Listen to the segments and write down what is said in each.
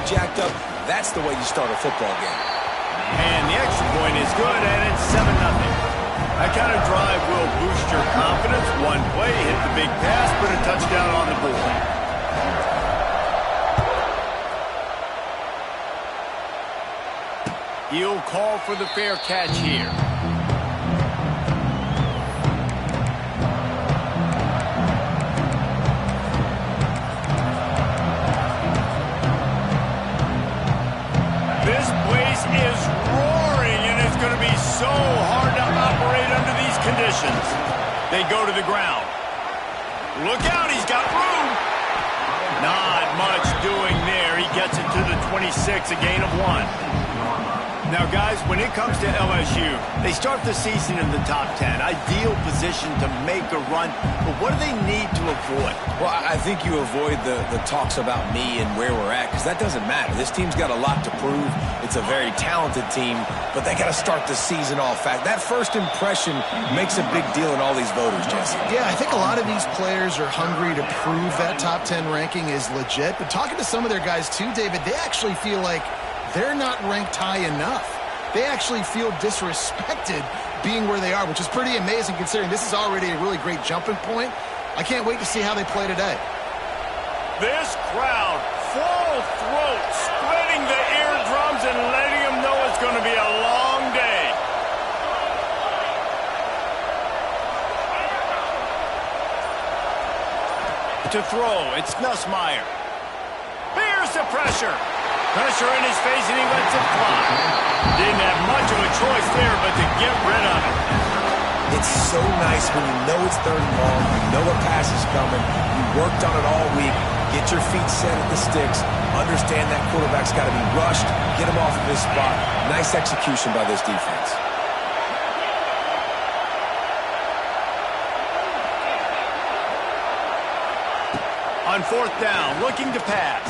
jacked up, that's the way you start a football game. And the extra point is good, and it's 7-0. That kind of drive will boost your confidence. One play, hit the big pass, put a touchdown on the board. He'll call for the fair catch here. This place is roaring, and it's going to be so hard to operate under these conditions. They go to the ground. Look out, he's got room. Not much doing there. He gets it to the 26, a gain of 1. Now, guys, when it comes to LSU, they start the season in the top 10. Ideal position to make a run, but what do they need to avoid? Well, I think you avoid the talks about me and where we're at, because that doesn't matter. This team's got a lot to prove. It's a very talented team, but they got to start the season off fast. That first impression makes a big deal in all these voters, Jesse. Yeah, I think a lot of these players are hungry to prove that top 10 ranking is legit, but talking to some of their guys too, David, they actually feel like they're not ranked high enough. They actually feel disrespected being where they are, which is pretty amazing considering this is already a really great jumping point. I can't wait to see how they play today. This crowd, full throat, splitting the eardrums and letting them know it's going to be a long day. To throw, it's Nussmeier. Here's the pressure. Pressure in his face, and he lets it fly. Didn't have much of a choice there, but to get rid of it. It's so nice when you know it's 3rd and long, you know a pass is coming, you worked on it all week, get your feet set at the sticks, understand that quarterback's got to be rushed, get him off of his spot. Nice execution by this defense. On 4th down, looking to pass.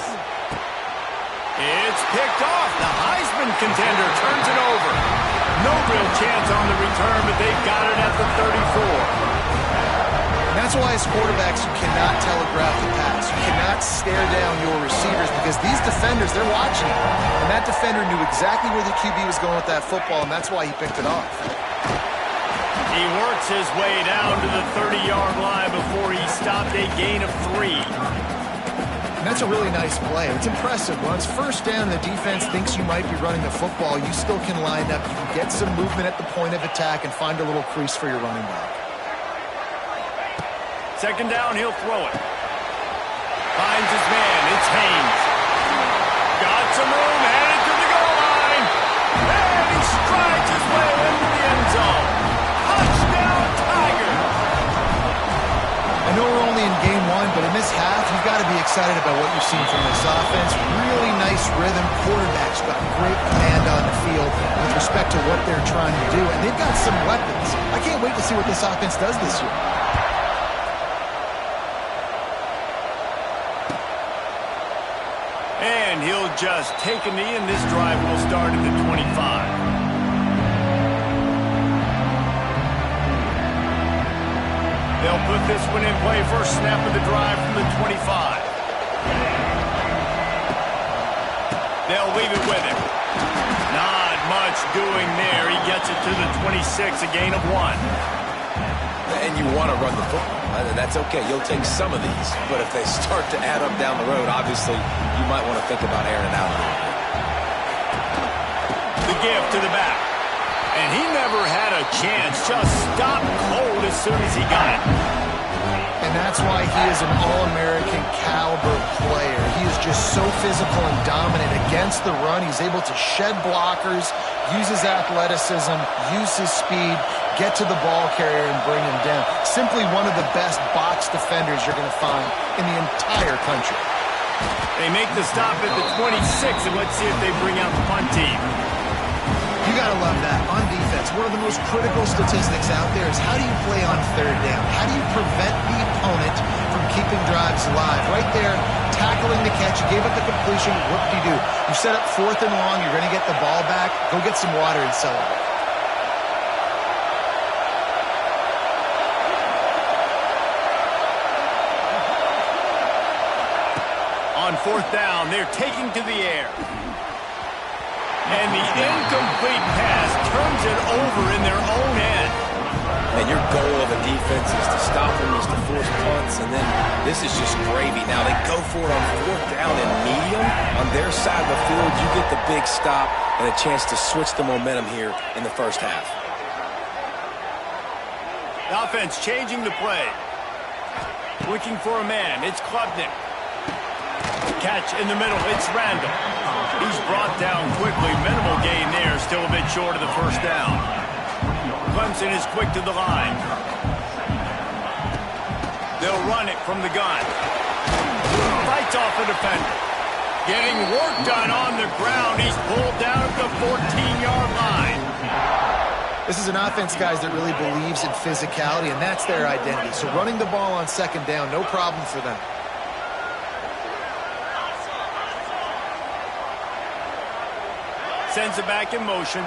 It's picked off. The Heisman contender turns it over. No real chance on the return, but they've got it at the 34. And that's why as quarterbacks you cannot telegraph the pass. You cannot stare down your receivers because these defenders, they're watching you. And that defender knew exactly where the QB was going with that football, and that's why he picked it off. He works his way down to the 30-yard line before he stopped, a gain of 3. And that's a really nice play. It's impressive. When it's 1st down and the defense thinks you might be running the football, you still can line up. You can get some movement at the point of attack and find a little crease for your running back. 2nd down, he'll throw it. Finds his man. It's Haynes. Got some room, headed to the goal line. And he strides his way into the end zone. Touchdown, Tigers. I know we're only in game 1, but in this half, you've got to be excited about what you've seen from this offense. Really nice rhythm. Quarterback's got great command on the field with respect to what they're trying to do, and they've got some weapons. I can't wait to see what this offense does this year. And he'll just take a knee, and this drive will start at the 25. They'll put this one in play. First snap of the drive from the 25. They'll leave it with him. Not much doing there. He gets it to the 26, a gain of 1. And you want to run the football. That's okay. You'll take some of these. But if they start to add up down the road, obviously, you might want to think about airing it out a little bit. The give to the back. And he never had a chance. Just stopped cold as soon as he got it. And that's why he is an All-American caliber player. He is just so physical and dominant against the run. He's able to shed blockers, use his athleticism, use his speed, get to the ball carrier and bring him down. Simply one of the best box defenders you're going to find in the entire country. They make the stop at the 26, and let's see if they bring out the punt team. You got to love that. On defense, one of the most critical statistics out there is how do you play on 3rd down? How do you prevent the opponent from keeping drives alive? Right there, tackling the catch, you gave up the completion, what do? You set up 4th and long, you're going to get the ball back, go get some water and celebrate. On 4th down. They're taking to the air. And the incomplete pass turns it over in their own end. And your goal of a defense is to stop them, is to force punts, and then this is just gravy. Now they go for it on 4th down and medium. On their side of the field, you get the big stop and a chance to switch the momentum here in the first half. The offense changing the play. Looking for a man. It's Klubnik. Catch in the middle. It's Randall. He's brought down quickly. Minimal gain there. Still a bit short of the first down. Clemson is quick to the line. They'll run it from the gun. Fights off the defender. Getting work done on the ground. He's pulled down at the 14-yard line. This is an offense, guys, that really believes in physicality, and that's their identity. So running the ball on 2nd down, no problem for them. Sends it back in motion.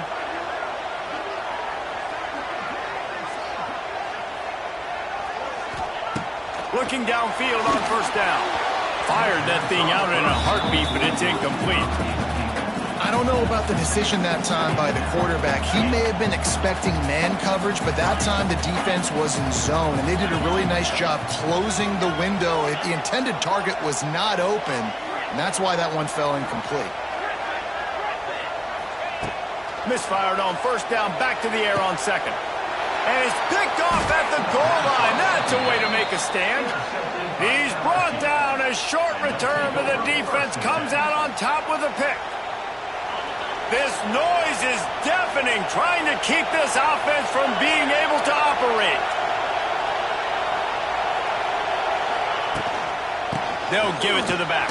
Looking downfield on 1st down. Fired that thing out in a heartbeat, but it's incomplete. I don't know about the decision that time by the quarterback. He may have been expecting man coverage, but that time the defense was in zone, and they did a really nice job closing the window. The intended target was not open, and that's why that one fell incomplete. Misfired on 1st down, back to the air on 2nd. And it's picked off at the goal line. That's a way to make a stand. He's brought down. A short return, but the defense comes out on top with a pick. This noise is deafening, trying to keep this offense from being able to operate. They'll give it to the back.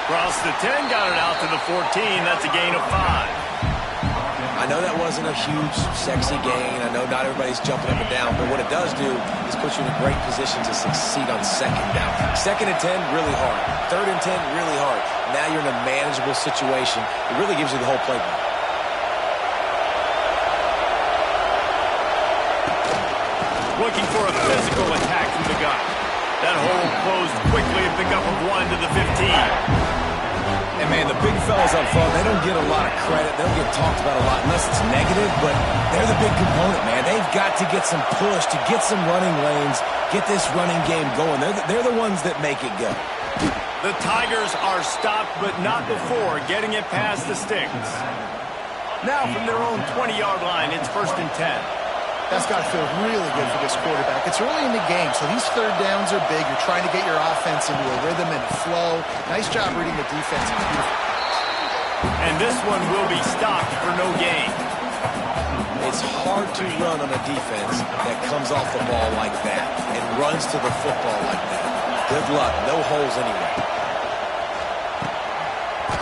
Cross the 10, got it out to the 14. That's a gain of 5. I know that wasn't a huge, sexy gain. I know not everybody's jumping up and down, but what it does do is put you in a great position to succeed on 2nd down. 2nd and 10, really hard. 3rd and 10, really hard. Now you're in a manageable situation. It really gives you the whole playbook. Looking for a physical attack from the gun. That hole closed quickly, a pickup of 1 to the 15. And, man, the big fellas up front, they don't get a lot of credit. They don't get talked about a lot unless it's negative, but they're the big component, man. They've got to get some push, to get some running lanes, get this running game going. They're the ones that make it go. The Tigers are stopped, but not before getting it past the sticks. Now from their own 20-yard line, it's 1st and 10. That's got to feel really good for this quarterback. It's early in the game, so these 3rd downs are big. You're trying to get your offense into a rhythm and a flow. Nice job reading the defense. And this one will be stopped for no gain. It's hard to run on a defense that comes off the ball like that and runs to the football like that. Good luck. No holes anyway.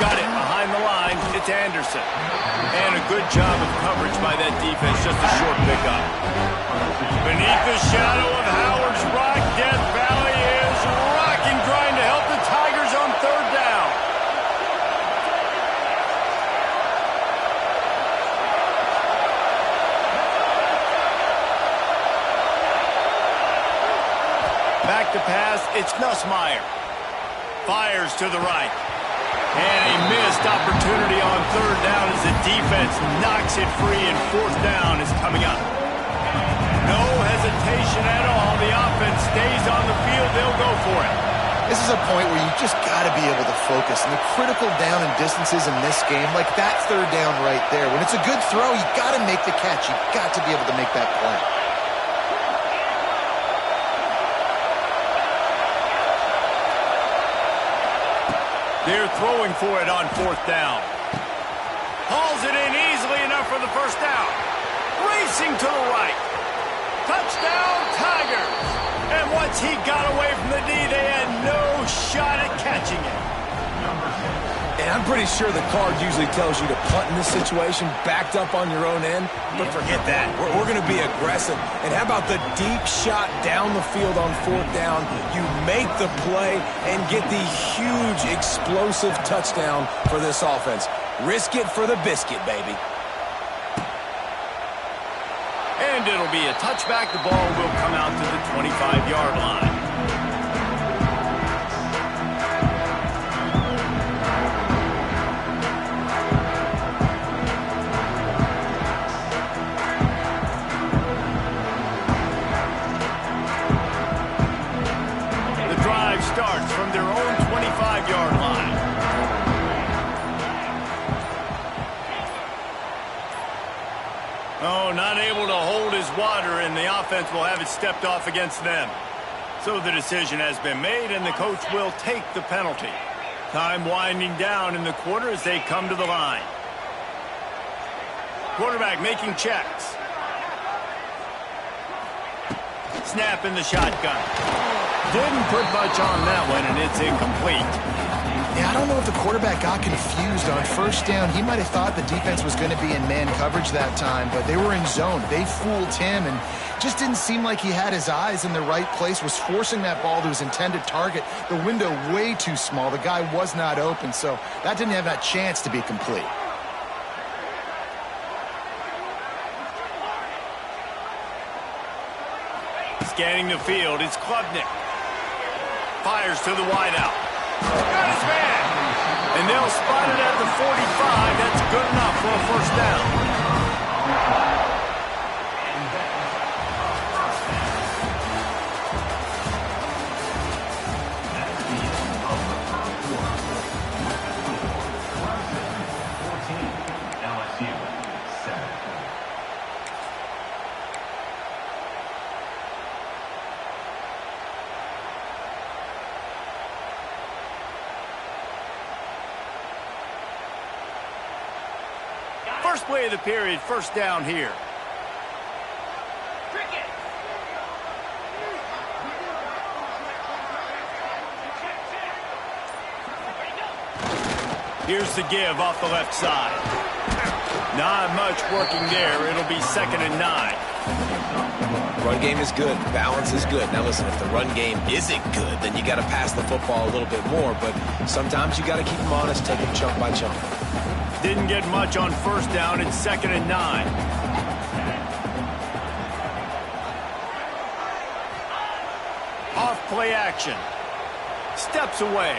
Got it behind the line. It's Anderson. And a good job of coverage by that defense. Just a short pickup. Beneath the shadow of Howard's Rock, Death Valley is rocking, trying to help the Tigers on 3rd down. Back to pass. It's Nussmeier. Fires to the right. And a missed opportunity on 3rd down as the defense knocks it free, and 4th down is coming up. No hesitation at all. The offense stays on the field. They'll go for it. This is a point where you just got to be able to focus. And the critical down and distances in this game, like that 3rd down right there, when it's a good throw, you got to make the catch. You got to be able to make that play. They're throwing for it on 4th down. Hauls it in easily enough for the 1st down. Racing to the right. Touchdown, Tigers. And once he got away from the D, they had no shot at catching it. And I'm pretty sure the card usually tells you to punt in this situation, backed up on your own end, but forget that. We're going to be aggressive. And how about the deep shot down the field on 4th down? You make the play and get the huge explosive touchdown for this offense. Risk it for the biscuit, baby. And it'll be a touchback. The ball will come out to the 25-yard line. unable to hold his water, and the offense will have it stepped off against them. So the decision has been made, and the coach will take the penalty. Time winding down in the quarter as they come to the line. Quarterback making checks. Snap in the shotgun. Didn't put much on that one, and it's incomplete. Yeah, I don't know if the quarterback got confused on first down. He might have thought the defense was going to be in man coverage that time, but they were in zone. They fooled him and just didn't seem like he had his eyes in the right place, was forcing that ball to his intended target. The window way too small. The guy was not open, so that didn't have that chance to be complete. Scanning the field, it's Klubnik. Fires to the wideout. Got his man! And they'll spot it at the 45. That's good enough for a first down. First play of the period, first down here. Here's the give off the left side. Not much working there. It'll be 2nd and 9. Run game is good. Balance is good. Now listen, if the run game isn't good, then you got to pass the football a little bit more. But sometimes you got to keep them honest, take them chunk by chunk. Didn't get much on first down. It's 2nd and 9. Off play action. Steps away.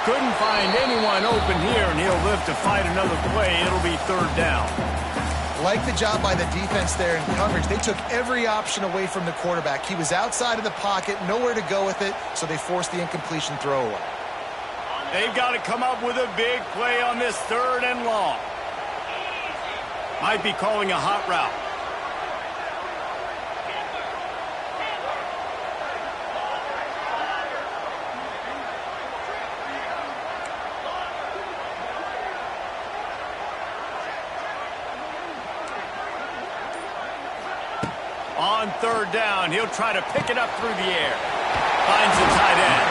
Couldn't find anyone open here, and he'll live to fight another play. It'll be 3rd down. Like the job by the defense there in coverage. They took every option away from the quarterback. He was outside of the pocket, nowhere to go with it, so they forced the incompletion throwaway. They've got to come up with a big play on this 3rd and long. Might be calling a hot route. On 3rd down, he'll try to pick it up through the air. Finds the tight end.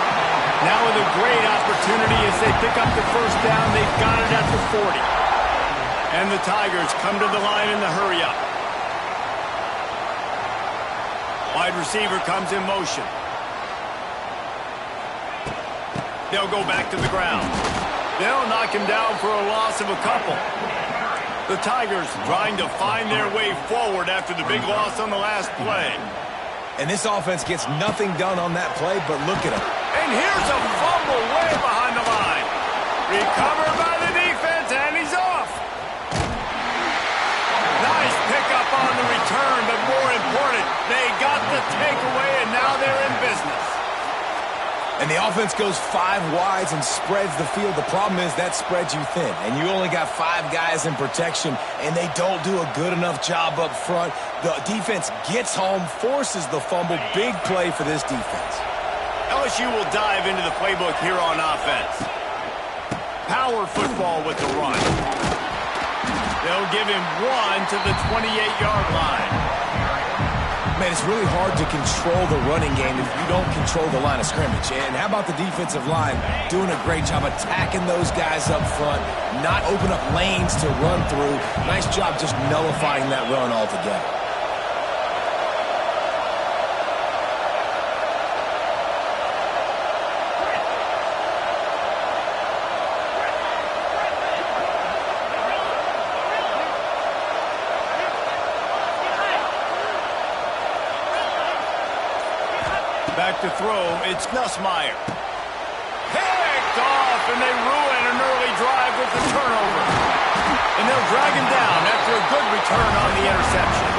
Now with a great opportunity as they pick up the first down. They've got it at the 40. And the Tigers come to the line in the hurry-up. Wide receiver comes in motion. They'll go back to the ground. They'll knock him down for a loss of a couple. The Tigers trying to find their way forward after the big loss on the last play. And this offense gets nothing done on that play, but look at him. And here's a fumble way behind the line. Recovered by the defense, and he's off. Nice pickup on the return, but more important, they got the takeaway, and now they're in business. And the offense goes 5 wides and spreads the field. The problem is that spreads you thin, and you only got 5 guys in protection, and they don't do a good enough job up front. The defense gets home, forces the fumble. Big play for this defense. LSU will dive into the playbook here on offense. Power football with the run. They'll give him 1 to the 28-yard line. Man, it's really hard to control the running game if you don't control the line of scrimmage. And how about the defensive line doing a great job attacking those guys up front, not open up lanes to run through. Nice job just nullifying that run altogether. Back to throw, it's Nussmeier. Picked off, and they ruin an early drive with the turnover. And they'll drag him down after a good return on the interception.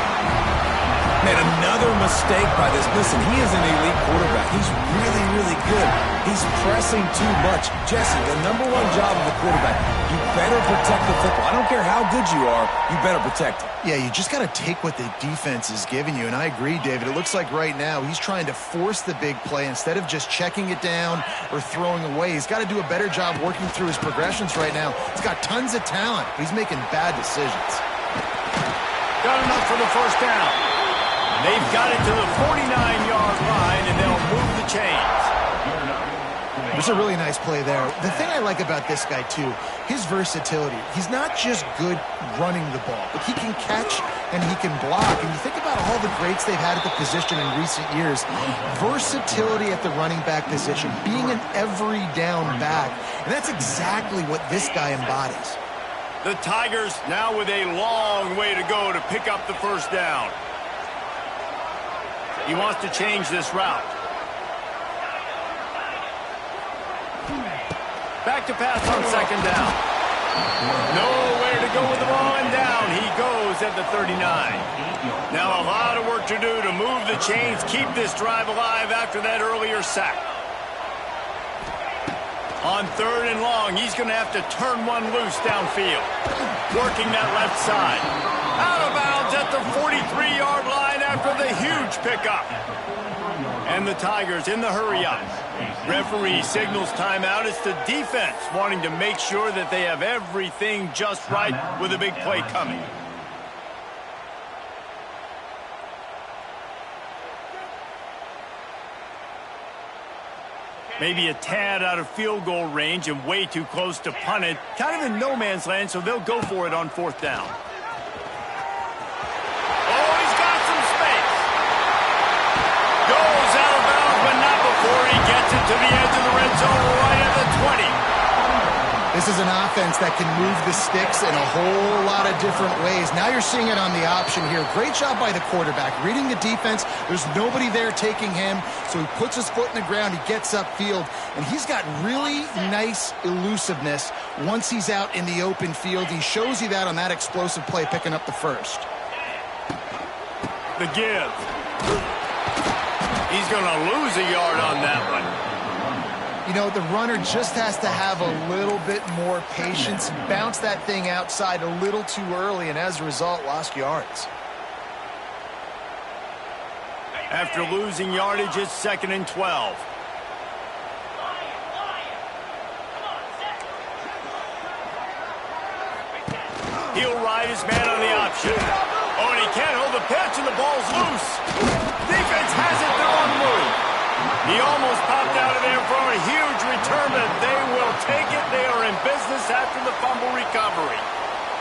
Man, Another mistake by this. Listen, he is an elite quarterback. He's really, really good. He's pressing too much. Jesse, the number one job of a quarterback, you better protect the football. I don't care how good you are, you better protect it. Yeah, you just got to take what the defense is giving you, and I agree, David. It looks like right now he's trying to force the big play instead of just checking it down or throwing away. He's got to do a better job working through his progressions right now. He's got tons of talent, but he's making bad decisions. Got enough for the first down. They've got it to the 49-yard line, and they'll move the chains. It was a really nice play there. The thing I like about this guy, too, his versatility. He's not just good running the ball, but he can catch and he can block. And you think about all the greats they've had at the position in recent years. Versatility at the running back position, being an every down back. And that's exactly what this guy embodies. The Tigers now with a long way to go to pick up the first down. He wants to change this route. Back to pass on second down. Nowhere to go with the ball, and down he goes at the 39. Now a lot of work to do to move the chains, keep this drive alive after that earlier sack. On third and long, he's going to have to turn one loose downfield. Working that left side. Out of bounds at the 43-yard line after the huge pickup. And the Tigers in the hurry-up. Referee signals timeout. It's the defense wanting to make sure that they have everything just right with a big play coming. Maybe a tad out of field goal range and way too close to punt it. Kind of in no man's land, so they'll go for it on fourth down. Oh, he's got some space. Goes out of bounds, but not before he gets it to the edge of the red zone right at the 20. This is an offense that can move the sticks in a whole lot of different ways. Now you're seeing it on the option here. Great job by the quarterback. Reading the defense, there's nobody there taking him, so he puts his foot in the ground, he gets upfield, and he's got really nice elusiveness once he's out in the open field. He shows you that on that explosive play, picking up the first. The give. He's going to lose a yard on that one. You know, the runner just has to have a little bit more patience, bounce that thing outside a little too early, and as a result, lost yards. After losing yardage, it's 2nd and 12. He'll ride his man on the option. Oh, and he can't hold the pitch, and the ball's loose. Defense has it, they're on the move. He almost popped out of there for a huge return, but they will take it. They are in business after the fumble recovery.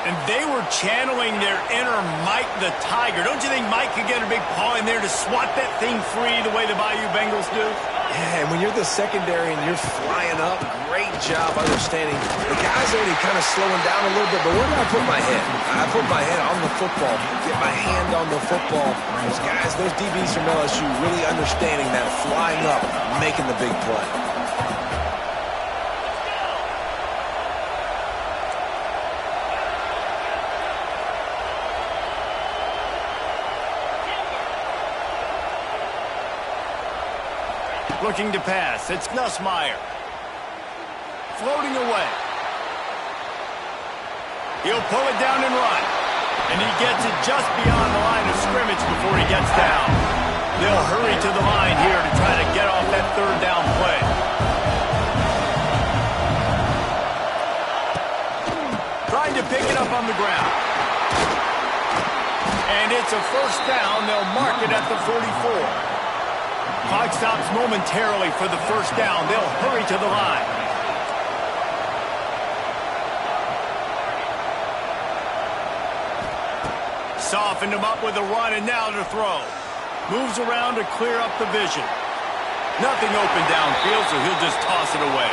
And they were channeling their inner Mike the Tiger. Don't you think Mike could get a big paw in there to swat that thing free the way the Bayou Bengals do? Yeah, and when you're the secondary and you're flying up, great job understanding. The guy's already kind of slowing down a little bit, but where do I put my head? I put my head on the football, get my hand on the football. Those guys, those DBs from LSU really understanding that flying up, making the big play. Looking to pass. It's Nussmeier. Floating away. He'll pull it down and run. And he gets it just beyond the line of scrimmage before he gets down. They'll hurry to the line here to try to get off that third down play. Trying to pick it up on the ground. And it's a first down. They'll mark it at the 44. Clock stops momentarily for the first down. They'll hurry to the line. Softened him up with a run, and now to throw. Moves around to clear up the vision. Nothing open downfield, so he'll just toss it away.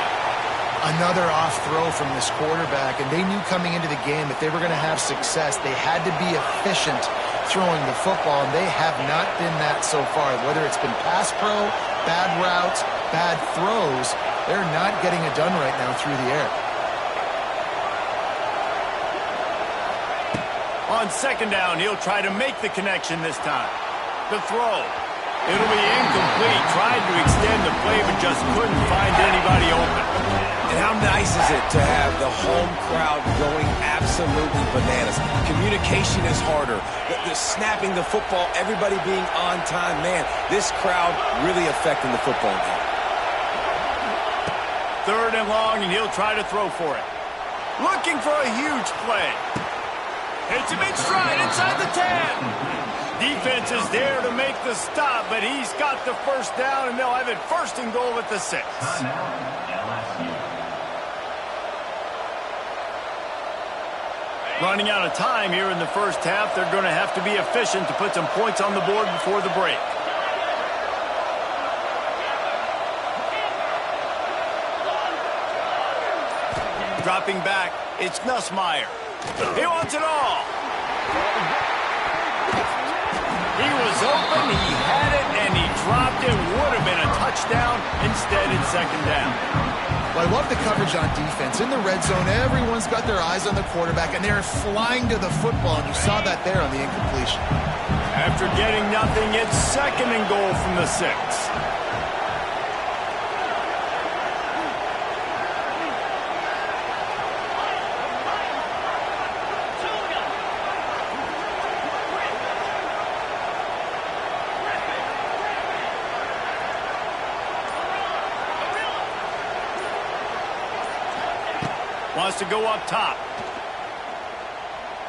Another off throw from this quarterback, and they knew coming into the game if they were going to have success, they had to be efficient throwing the football, and they have not been that so far. Whether it's been pass pro, bad routes, bad throws, they're not getting it done right now through the air. On second down, he'll try to make the connection this time. The throw. It'll be incomplete. Tried to extend the play, but just couldn't find anybody open. And how nice is it to have the home crowd going absolutely bananas? Communication is harder. The snapping the football, everybody being on time. Man, this crowd really affecting the football game. 3rd and long, and he'll try to throw for it. Looking for a huge play. Hits him in stride inside the 10. Defense is there to make the stop, but he's got the first down, and they'll have it 1st and goal at the 6. Running out of time here in the first half. They're going to have to be efficient to put some points on the board before the break. Dropping back, it's Nussmeier. He wants it all. He was open, he had it, and he dropped it. Would have been a touchdown. Instead, it's 2nd down. Well, I love the coverage on defense. In the red zone, everyone's got their eyes on the quarterback, and they're flying to the football, and you saw that there on the incompletion. After getting nothing, it's 2nd and goal from the 6. Wants to go up top.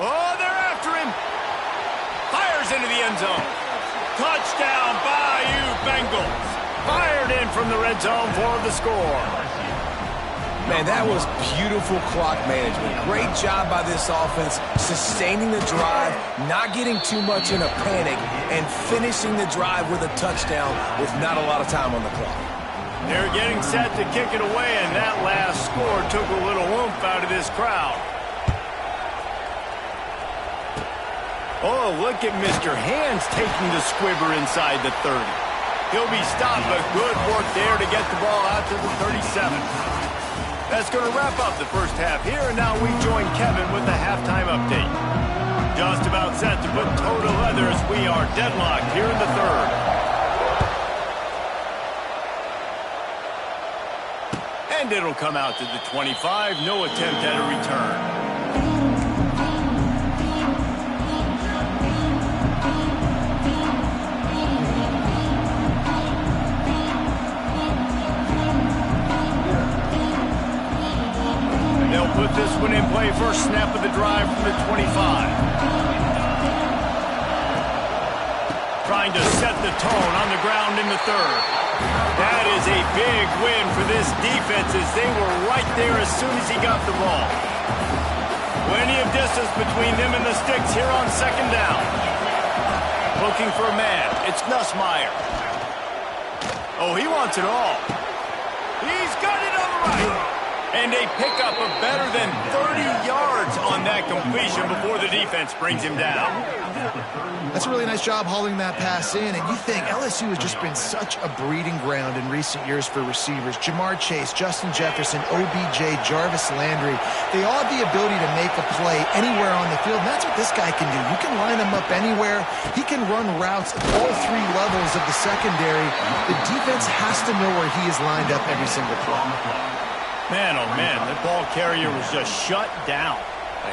Oh, they're after him. Fires into the end zone. Touchdown, Bayou Bengals. Fired in from the red zone for the score. Man, that was beautiful clock management. Great job by this offense, sustaining the drive, not getting too much in a panic, and finishing the drive with a touchdown with not a lot of time on the clock. They're getting set to kick it away, and that last score took a little oomph out of this crowd. Oh, look at Mr. Hands taking the squibber inside the 30. He'll be stopped, but good work there to get the ball out to the 37. That's going to wrap up the first half here, and now we join Kevin with the halftime update. Just about set to put toe to leather as we are deadlocked here in the 3rd. And it'll come out to the 25. No attempt at a return. They'll put this one in play. First snap of the drive from the 25. Trying to set the tone on the ground in the 3rd. That is a big win for this defense as they were right there as soon as he got the ball. Plenty of distance between them and the sticks here on 2nd down. Looking for a man. It's Nussmeier. Oh, he wants it all. He's got it on the right. And a pickup of better than 30 yards on that completion before the defense brings him down. That's a really nice job hauling that pass in, and you think LSU has just been such a breeding ground in recent years for receivers. Jamar Chase, Justin Jefferson, OBJ, Jarvis Landry, they all have the ability to make a play anywhere on the field, and that's what this guy can do. You can line him up anywhere. He can run routes at all 3 levels of the secondary. The defense has to know where he is lined up every single play. Man, oh man, the ball carrier was just shut down.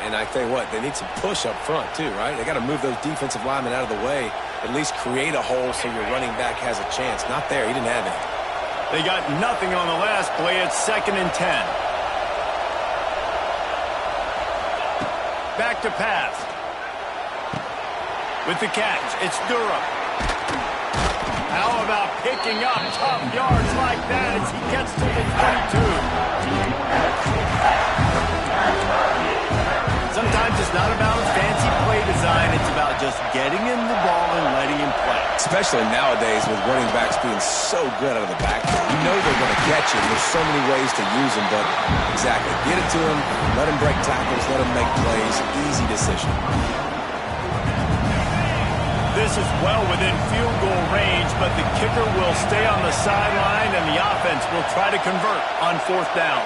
And I tell you what, they need some push up front too, right? They got to move those defensive linemen out of the way, at least create a hole so your running back has a chance. Not there, he didn't have it. They got nothing on the last play. It's 2nd and 10. Back to pass. With the catch, it's Durham. How about picking up tough yards like that as he gets to the 22? Sometimes it's not about fancy play design. It's about just getting him the ball and letting him play. Especially nowadays with running backs being so good out of the backfield. You know they're going to catch him. There's so many ways to use him, but exactly. Get it to him, let him break tackles, let him make plays. Easy decision. This is well within field goal range, but the kicker will stay on the sideline, and the offense will try to convert on 4th down.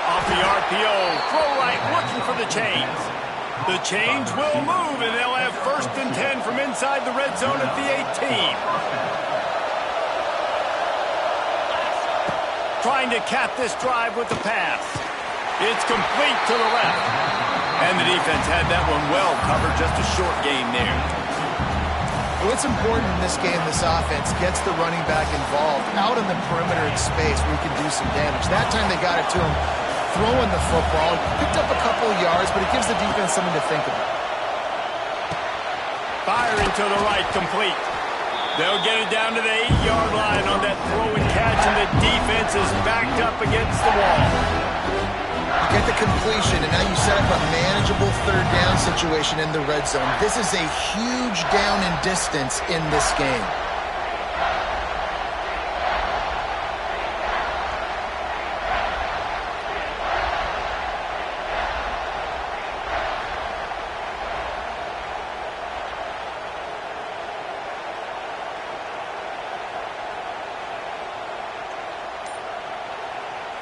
Off the arc RPO. Throw right, looking for the chains. The chains will move, and they'll have 1st and 10 from inside the red zone at the 18. Trying to cap this drive with the pass. It's complete to the left. And the defense had that one well covered, just a short gain there. What's important in this game, this offense gets the running back involved out in the perimeter in space where he can do some damage. That time they got it to him throwing the football. Picked up a couple of yards, but it gives the defense something to think about. Firing to the right, complete. They'll get it down to the 8-yard line on that throw and catch, and the defense is backed up against the wall. You get the completion, and now you set up a manageable 3rd down situation in the red zone. This is a huge down in distance in this game.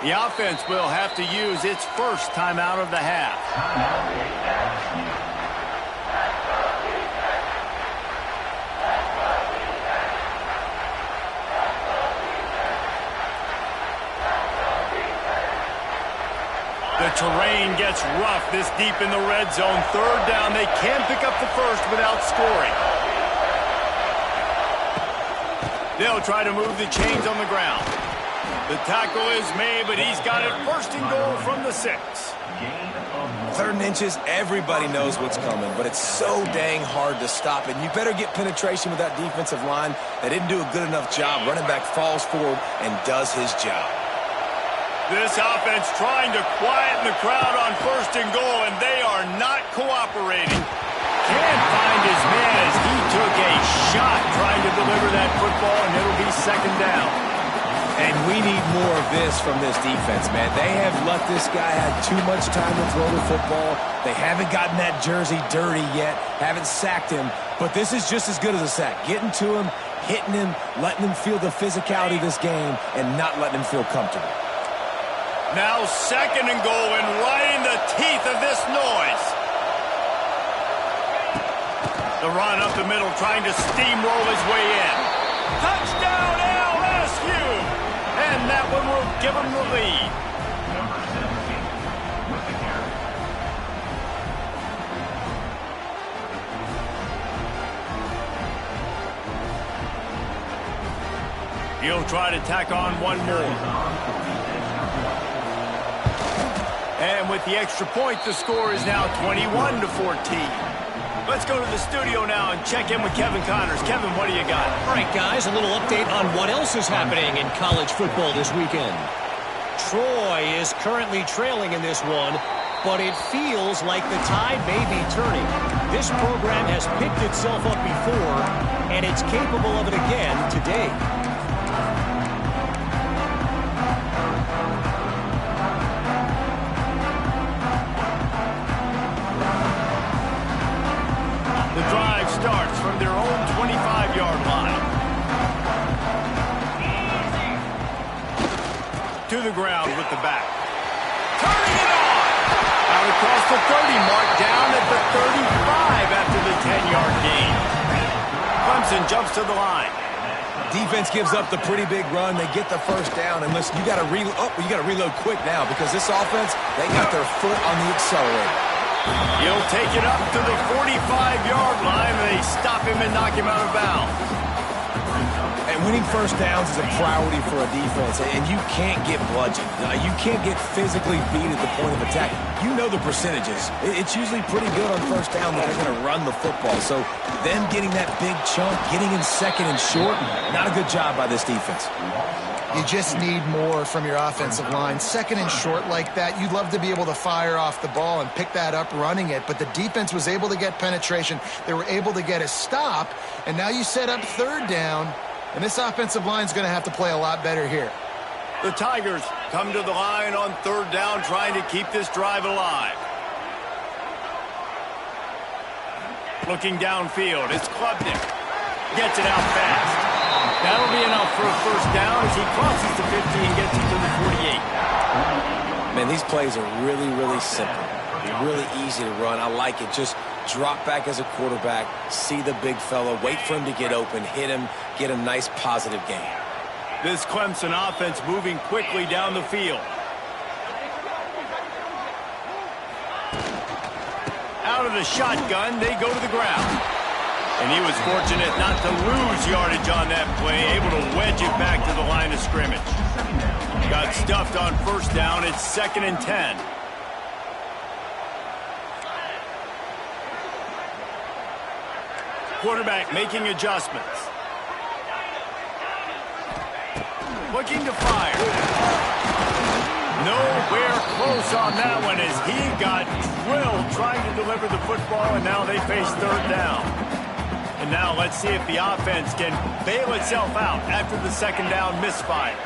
The offense will have to use its first timeout of the half. The terrain gets rough this deep in the red zone. 3rd down, they can pick up the first without scoring. They'll try to move the chains on the ground. The tackle is made, but he's got it 1st and goal from the 6. 3rd and inches, everybody knows what's coming, but it's so dang hard to stop it. You better get penetration with that defensive line. They didn't do a good enough job. Running back falls forward and does his job. This offense trying to quieten the crowd on 1st and goal, and they are not cooperating. Can't find his man as he took a shot trying to deliver that football, and it'll be 2nd down. And we need more of this from this defense, man. They have let this guy have too much time to throw the football. They haven't gotten that jersey dirty yet, haven't sacked him. But this is just as good as a sack. Getting to him, hitting him, letting him feel the physicality of this game, and not letting him feel comfortable. Now 2nd and goal, and right in the teeth of this noise. The run up the middle, trying to steamroll his way in. Touchdown, LSU! And that one will give him the lead. He'll try to tack on one more. And with the extra point, the score is now 21-14. Let's go to the studio now and check in with Kevin Connors. Kevin, what do you got? All right, guys, a little update on what else is happening in college football this weekend. Troy is currently trailing in this one, but it feels like the tide may be turning. This program has picked itself up before, and it's capable of it again today. The drive starts from their own 25-yard line. To the ground with the back. Turning it on! Out across the 30 mark, down at the 35 after the 10-yard gain. Clemson jumps to the line. Defense gives up the pretty big run. They get the 1st down. And listen, you got to reload quick now because this offense, they got their foot on the accelerator. He'll take it up to the 45-yard line. They stop him and knock him out of bounds. And winning 1st downs is a priority for a defense, and you can't get bludgeoned. You can't get physically beat at the point of attack. You know the percentages. It's usually pretty good on 1st down that they're going to run the football. So them getting that big chunk, getting in 2nd and short, not a good job by this defense. You just need more from your offensive line. 2nd and short like that, you'd love to be able to fire off the ball and pick that up running it, but the defense was able to get penetration. They were able to get a stop, and now you set up 3rd down, and this offensive line is going to have to play a lot better here. The Tigers come to the line on 3rd down, trying to keep this drive alive. Looking downfield, it's Klubnik. Gets it out fast. That'll be enough for a 1st down as he crosses the 50 and gets it to the 48. Man, these plays are really, really simple. They're really easy to run. I like it. Just drop back as a quarterback, see the big fella, wait for him to get open, hit him, get a nice positive gain. This Clemson offense moving quickly down the field. Out of the shotgun, they go to the ground. And he was fortunate not to lose yardage on that play, able to wedge it back to the line of scrimmage. Got stuffed on first down. It's 2nd and 10. Quarterback making adjustments. Looking to fire. Nowhere close on that one as he got drilled trying to deliver the football, and now they face 3rd down. And now let's see if the offense can bail itself out after the 2nd down misfire.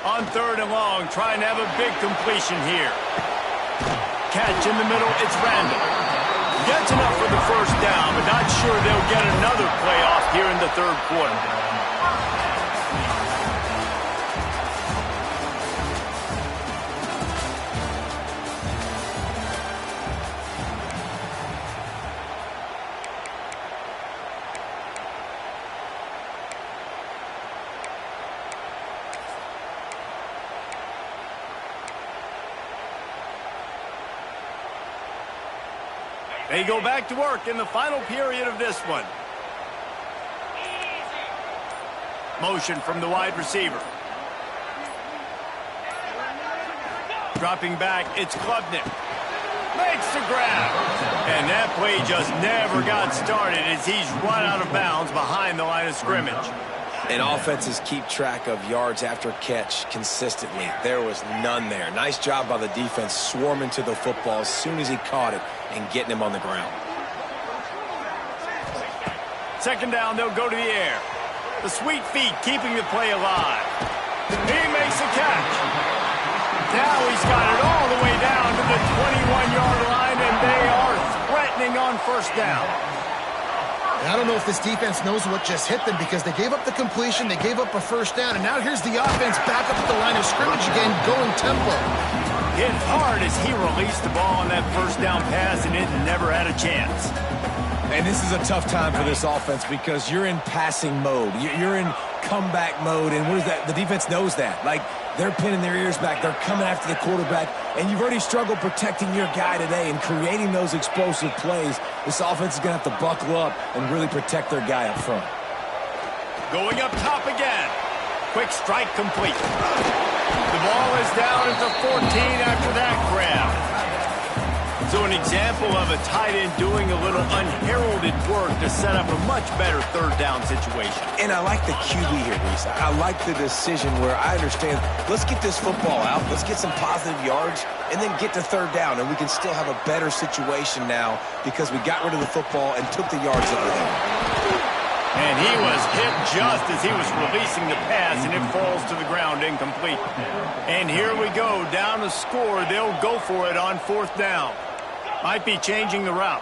On 3rd and long, trying to have a big completion here. Catch in the middle, it's Randall. Gets enough for the 1st down, but not sure they'll get another play off here in the 3rd quarter. They go back to work in the final period of this one. Motion from the wide receiver. Dropping back, it's Klubnik. Makes the grab. And that play just never got started as he's run out of bounds behind the line of scrimmage. And offenses keep track of yards after catch consistently. There was none there. Nice job by the defense swarming to the football as soon as he caught it and getting him on the ground. 2nd down, they'll go to the air. The sweet feet keeping the play alive. He makes a catch. Now he's got it all the way down to the 21-yard line, and they are threatening on 1st down. I don't know if this defense knows what just hit them because they gave up the completion, they gave up a 1st down, and now here's the offense back up at the line of scrimmage again, going tempo. Hit hard as he released the ball on that 1st down pass, and it never had a chance. And this is a tough time for this offense because you're in passing mode. You're in comeback mode, and what is that? The defense knows that. Like, they're pinning their ears back. They're coming after the quarterback, and you've already struggled protecting your guy today and creating those explosive plays. This offense is going to have to buckle up and really protect their guy up front. Going up top again. Quick strike complete. The ball is down at the 14 after that grab. So an example of a tight end doing a little unheralded work to set up a much better 3rd down situation. And I like the QB here, Reese. I like the decision where I understand, let's get this football out, let's get some positive yards, and then get to 3rd down, and we can still have a better situation now because we got rid of the football and took the yards that were there. And he was hit just as he was releasing the pass, and it falls to the ground incomplete. And here we go, down to score. They'll go for it on 4th down. Might be changing the route.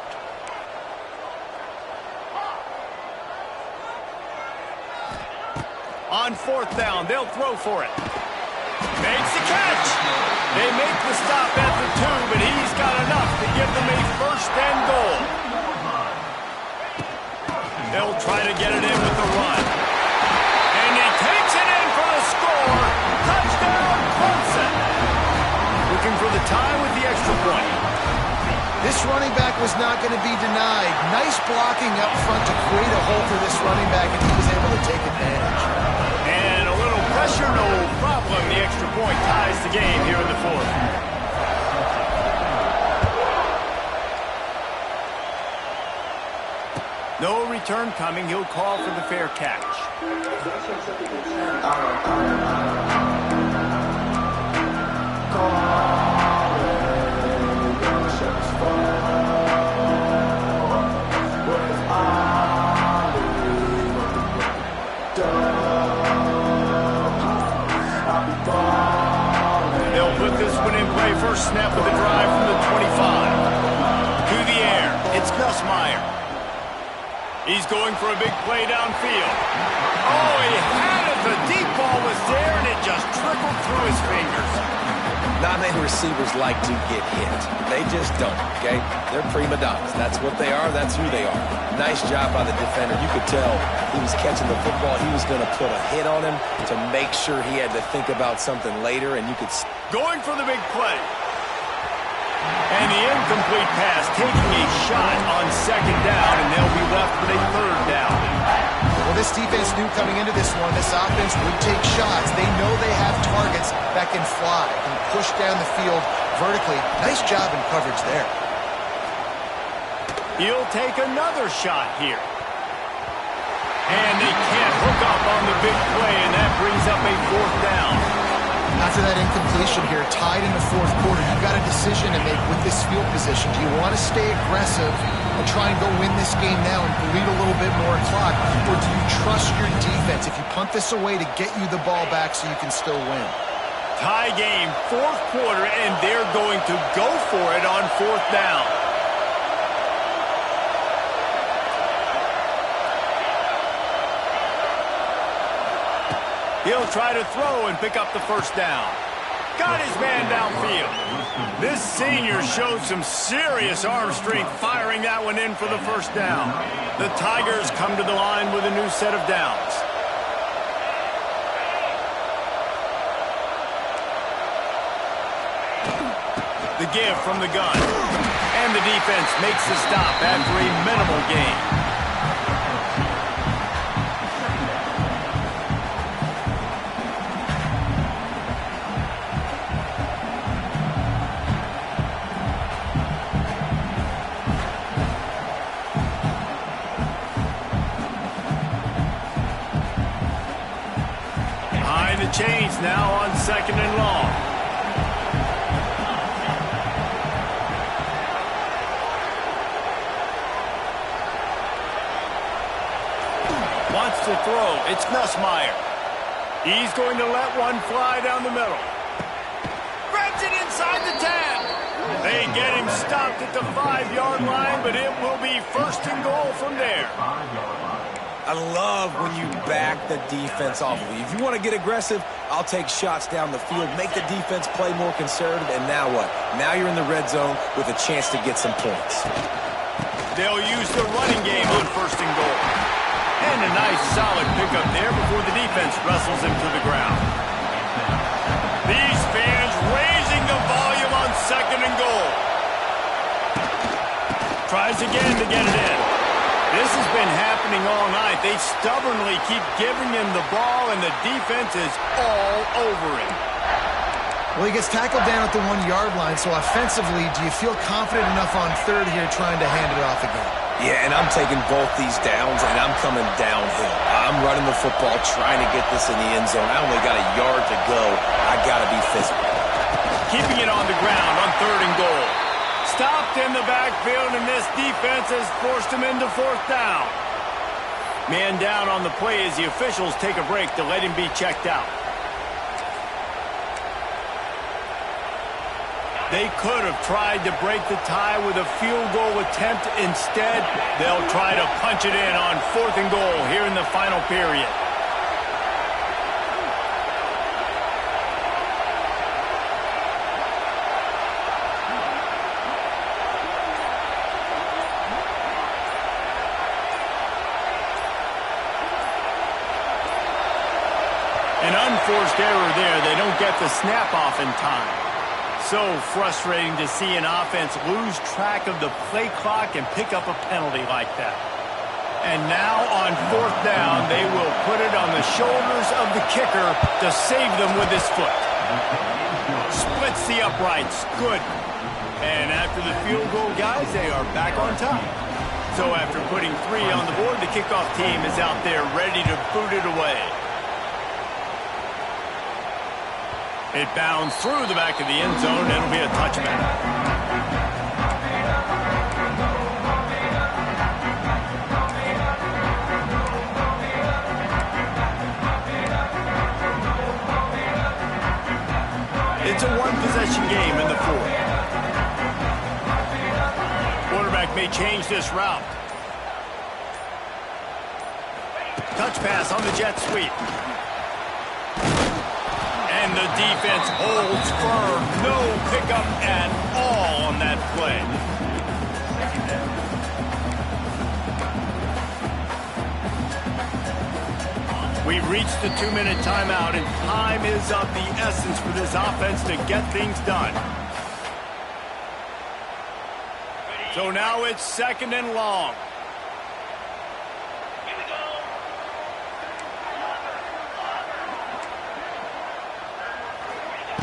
On 4th down, they'll throw for it. Makes the catch. They make the stop at the 2, but he's got enough to give them a 1st and goal. They'll try to get it in with the run. And he takes it in for the score. Touchdown, Clemson. Looking for the tie with the extra point. This running back was not going to be denied. Nice blocking up front to create a hole for this running back, and he was able to take advantage. And a little pressure, no problem. The extra point ties the game here in the 4th. No return coming. He'll call for the fair catch. They'll put this one in play. First snap of the drive from the 25. To the air. It's Nussmeier. He's going for a big play downfield. Oh, he had it. The deep ball was there, and it just trickled through his fingers. Not many receivers like to get hit. They just don't, okay? They're prima donnas. That's what they are. That's who they are. Nice job by the defender. You could tell he was catching the football. He was going to put a hit on him to make sure he had to think about something later, and you could... Going for the big play. And the incomplete pass, taking a shot on second down, and they'll be left with a third down. Well, this defense knew coming into this one, this offense would take shots. They know they have targets that can fly and push down the field vertically. Nice job in coverage there. He'll take another shot here. And they can't hook up on the big play, and that brings up a fourth down. After that incompletion here, tied in the fourth quarter, you've got a decision to make with this field position. Do you want to stay aggressive and try and go win this game now and bleed a little bit more clock, or do you trust your defense if you punt this away to get you the ball back so you can still win? Tie game, fourth quarter, and they're going to go for it on fourth down. He'll try to throw and pick up the first down. Got his man downfield. This senior showed some serious arm strength firing that one in for the first down. The Tigers come to the line with a new set of downs. The give from the gun. And the defense makes the stop after a minimal gain. Chains now on second and long. Wants to throw. It's Nussmeier. He's going to let one fly down the middle. Grabs it inside the 10. They get him stopped at the 5-yard line, but it will be first and goal from there. I love when you back the defense off of you. If you want to get aggressive, I'll take shots down the field, make the defense play more conservative, and now what? Now you're in the red zone with a chance to get some points. They'll use the running game on first and goal. And a nice solid pickup there before the defense wrestles him to the ground. These fans raising the volume on second and goal. Tries again to get it in. This has been happening all night. They stubbornly keep giving him the ball, and the defense is all over him. Well, he gets tackled down at the 1-yard line, so offensively, do you feel confident enough on third here trying to hand it off again? Yeah, and I'm taking both these downs, and I'm coming downhill. I'm running the football, trying to get this in the end zone. I only got a yard to go. I got to be physical. Keeping it on the ground on third and goal. Stopped in the backfield, and this defense has forced him into fourth down. Man down on the play as the officials take a break to let him be checked out. They could have tried to break the tie with a field goal attempt. Instead, they'll try to punch it in on fourth and goal here in the final period. An unforced error there. They don't get the snap off in time. So frustrating to see an offense lose track of the play clock and pick up a penalty like that. And now on fourth down, they will put it on the shoulders of the kicker to save them with his foot. Splits the uprights. Good. And after the field goal, guys, they are back on top. So after putting 3 on the board, the kickoff team is out there ready to boot it away. It bounds through the back of the end zone. It'll be a touchback. It's a one-possession game in the fourth. Quarterback may change this route. Touch pass on the jet sweep. And the defense holds firm. No pickup at all on that play. We've reached the 2-minute timeout, and time is of the essence for this offense to get things done. So now it's 2nd and long.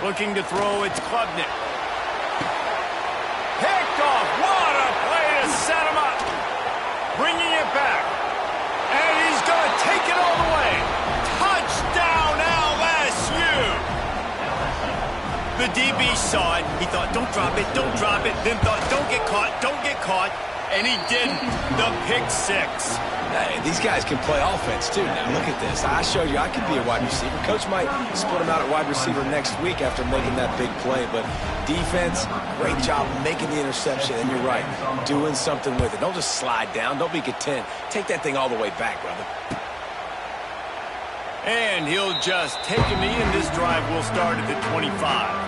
Looking to throw, it's Klubnik. Picked off. What a play to set him up. Bringing it back. And he's going to take it all the way. Touchdown, LSU. The DB saw it. He thought, don't drop it, don't drop it. Then thought, don't get caught, don't get caught. And he didn't. The pick 6. Hey, these guys can play offense, too. Now, look at this. I showed you I could be a wide receiver. Coach might split him out at wide receiver next week after making that big play. But defense, great job making the interception. And you're right, doing something with it. Don't just slide down. Don't be content. Take that thing all the way back, brother. And he'll just take a knee, and this drive will start at the 25.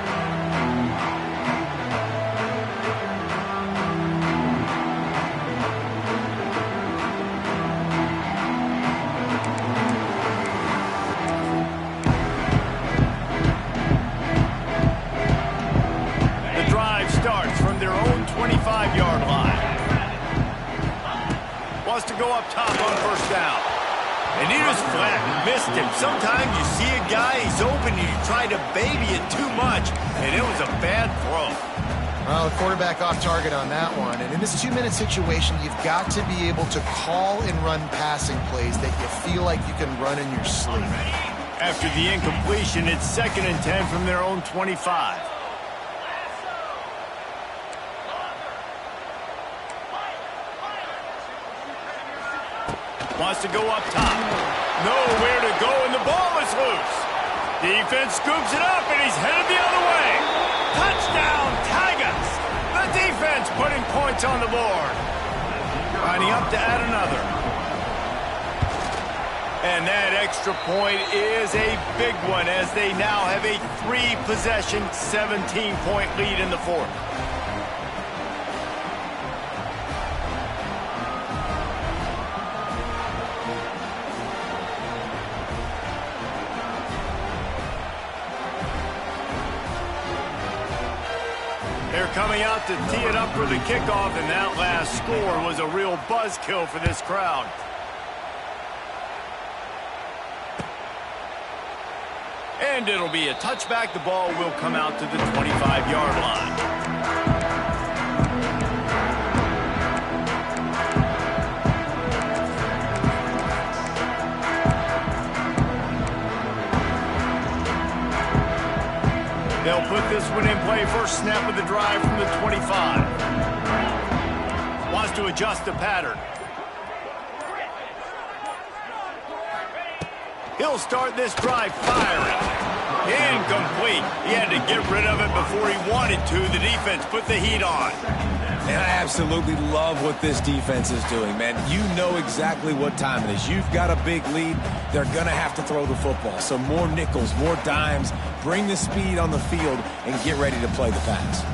From their own 25-yard line. Wants to go up top on 1st down. And he just flat missed him. Sometimes you see a guy, he's open, and you try to baby it too much, and it was a bad throw. Well, the quarterback off target on that one. And in this 2-minute situation, you've got to be able to call and run passing plays that you feel like you can run in your sleep. After the incompletion, it's 2nd and 10 from their own 25. Wants to go up top. Nowhere to go, and the ball is loose. Defense scoops it up, and he's headed the other way. Touchdown, Tigers. The defense putting points on the board. Lining up to add another. And that extra point is a big one, as they now have a 3-possession, 17-point lead in the 4th. They're coming out to tee it up for the kickoff, and that last score was a real buzzkill for this crowd. And it'll be a touchback. The ball will come out to the 25-yard line. They'll put this one in play. First snap of the drive from the 25. Wants to adjust the pattern. He'll start this drive firing. Incomplete. He had to get rid of it before he wanted to. The defense put the heat on. And I absolutely love what this defense is doing, man. You know exactly what time it is. You've got a big lead. They're going to have to throw the football. So more nickels, more dimes. Bring the speed on the field and get ready to play the pass.